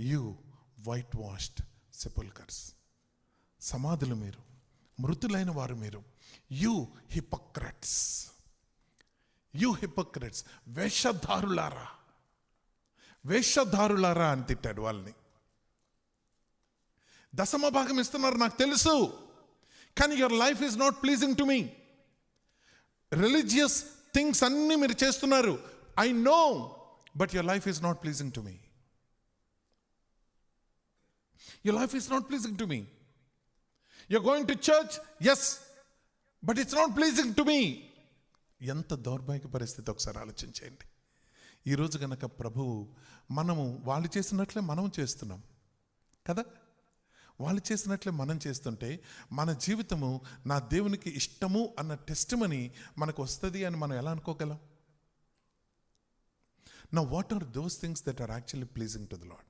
You white washed సెపుల్కర్స్. సమాధులు మీరు, మృతులైన వారు మీరు. యూ హిపోక్రట్స్, యూ హిపోక్రట్స్, వేషధారులారా, వేషధారులారా అని తిట్టాడు వాళ్ళని. దశమ భాగం ఇస్తున్నారు నాకు తెలుసు, కానీ your life is not pleasing to me. Religious things అన్నీ మీరు చేస్తున్నారు, I know, but your life is not pleasing to me. Your life is not pleasing to me. You're going to church, yes, but it's not pleasing to me. ఎంత దౌర్భాగ్య పరిస్థితి ఒకసారి ఆలోచించేయండి. ఈరోజు కనుక ప్రభువు, మనము వాళ్ళు చేసినట్లే మనం చేస్తున్నాం కదా, వాళ్ళు చేసినట్లే మనం చేస్తుంటే మన జీవితము నా దేవునికి ఇష్టము అన్న టెస్టిమనీ మనకు వస్తుంది అని మనం ఎలా అనుకోగలం? Now what are those things that are actually pleasing to the Lord?